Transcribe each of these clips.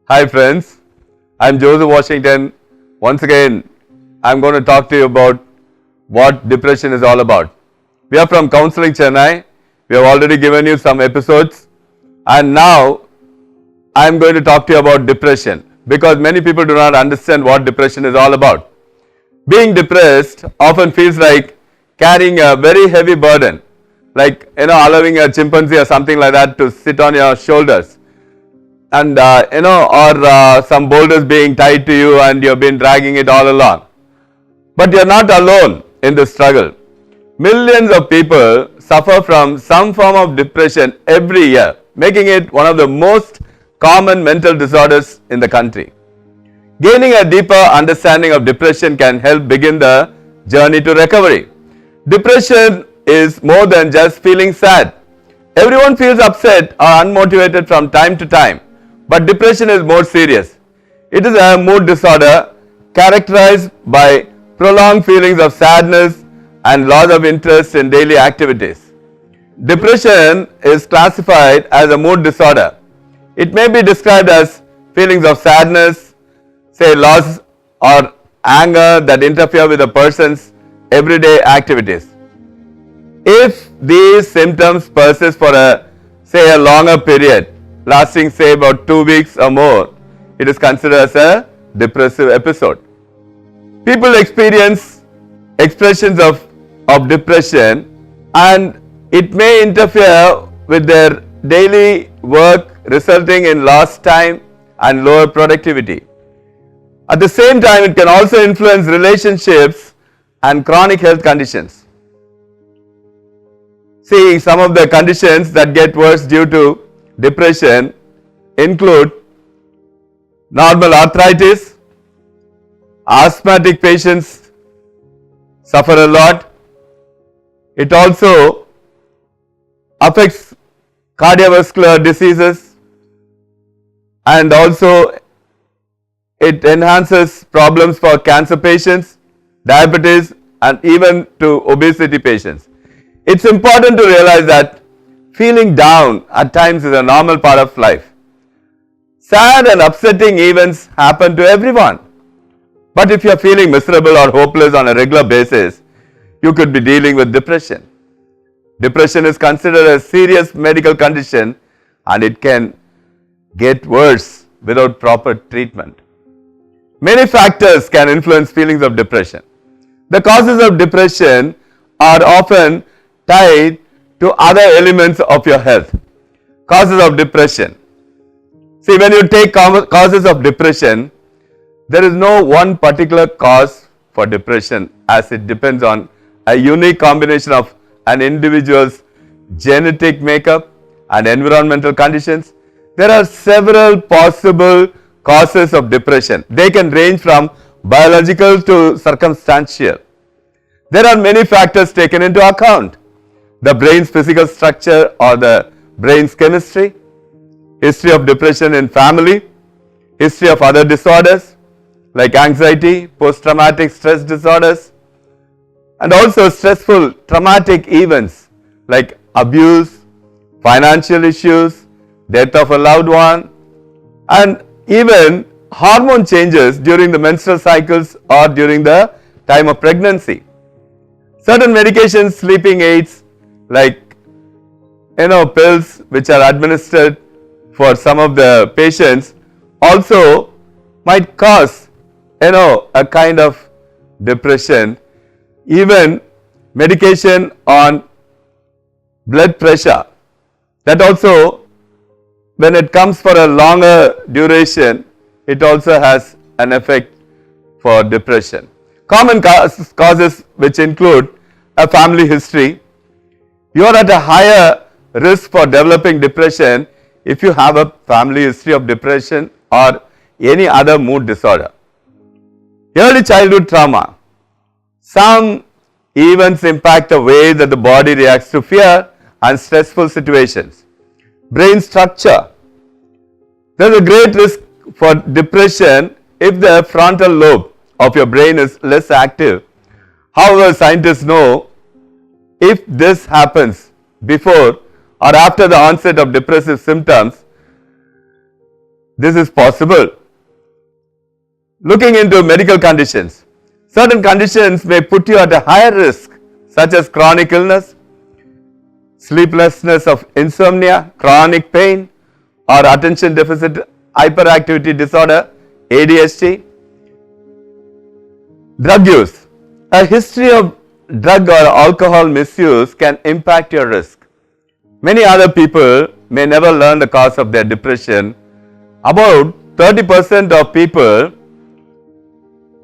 Hi friends, I'm Joseph Washington. Once again, I'm going to talk to you about what depression is all about. We are from Counseling Chennai. We have already given you some episodes and now I'm going to talk to you about depression because many people do not understand what depression is all about. Being depressed often feels like carrying a very heavy burden, like allowing a chimpanzee or something like that to sit on your shoulders. And or some boulders being tied to you and you've been dragging it all along. But you're not alone in the struggle. Millions of people suffer from some form of depression every year, making it one of the most common mental disorders in the country. Gaining a deeper understanding of depression can help begin the journey to recovery. Depression is more than just feeling sad. Everyone feels upset or unmotivated from time to time. But depression is more serious. It is a mood disorder characterized by prolonged feelings of sadness and loss of interest in daily activities. Depression is classified as a mood disorder. It may be described as feelings of sadness, say loss or anger that interfere with a person's everyday activities. If these symptoms persist for a longer period, lasting say about 2 weeks or more, it is considered as a depressive episode. People experience expressions of depression and it may interfere with their daily work, resulting in lost time and lower productivity. At the same time, it can also influence relationships and chronic health conditions. See, some of the conditions that get worse due to depression include normal arthritis, asthmatic patients suffer a lot. It also affects cardiovascular diseases and also it enhances problems for cancer patients, diabetes and even to obesity patients. It's important to realize that feeling down at times is a normal part of life. Sad and upsetting events happen to everyone. But if you are feeling miserable or hopeless on a regular basis, you could be dealing with depression. Depression is considered a serious medical condition and it can get worse without proper treatment. Many factors can influence feelings of depression. The causes of depression are often tied to other elements of your health. Causes of depression. See, when you take causes of depression, there is no one particular cause for depression as it depends on a unique combination of an individual's genetic makeup and environmental conditions. There are several possible causes of depression. They can range from biological to circumstantial. There are many factors taken into account. The brain's physical structure or the brain's chemistry, history of depression in family, history of other disorders like anxiety, post-traumatic stress disorders, and also stressful traumatic events like abuse, financial issues, death of a loved one, and even hormone changes during the menstrual cycles or during the time of pregnancy. Certain medications, sleeping aids, like pills which are administered for some of the patients also might cause a kind of depression. Even medication on blood pressure, that also when it comes for a longer duration, it also has an effect for depression. Common causes which include a family history. You are at a higher risk for developing depression if you have a family history of depression or any other mood disorder. Early childhood trauma. Some events impact the way that the body reacts to fear and stressful situations. Brain structure. There is a great risk for depression if the frontal lobe of your brain is less active. However, scientists know if this happens before or after the onset of depressive symptoms, this is possible. Looking into medical conditions. Certain conditions may put you at a higher risk, such as chronic illness, sleeplessness of insomnia, chronic pain, or attention deficit hyperactivity disorder, ADHD. Drug use. A history of drug or alcohol misuse can impact your risk. Many other people may never learn the cause of their depression. About 30% of people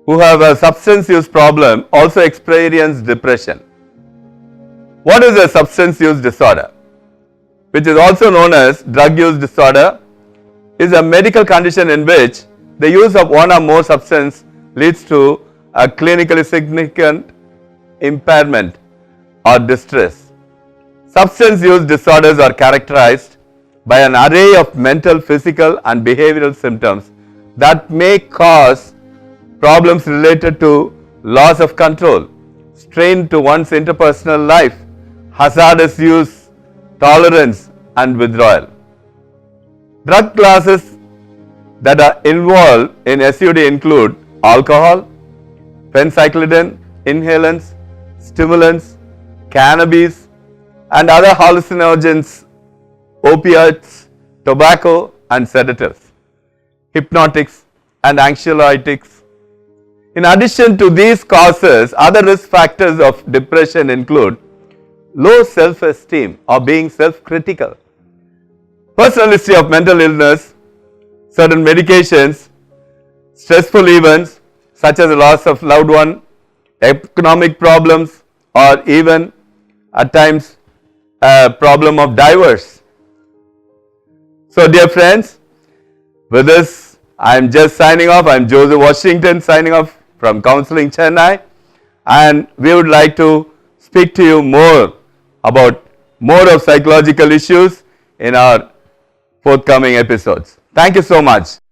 who have a substance use problem also experience depression. What is a substance use disorder, which is also known as drug use disorder? Is a medical condition in which the use of one or more substance leads to a clinically significant impairment or distress. Substance use disorders are characterized by an array of mental, physical, and behavioral symptoms that may cause problems related to loss of control, strain to one's interpersonal life, hazardous use, tolerance, and withdrawal. Drug classes that are involved in SUD include alcohol, phencyclidine, inhalants, stimulants, cannabis, and other hallucinogens, opiates, tobacco, and sedatives, hypnotics, and anxiolytics. In addition to these causes, other risk factors of depression include low self-esteem or being self-critical, personal history of mental illness, certain medications, stressful events such as the loss of loved one, economic problems, or even at times a problem of divorce. So dear friends, with this I am just signing off. I am Joseph Washington signing off from Counseling Chennai, and we would like to speak to you more about more of psychological issues in our forthcoming episodes. Thank you so much.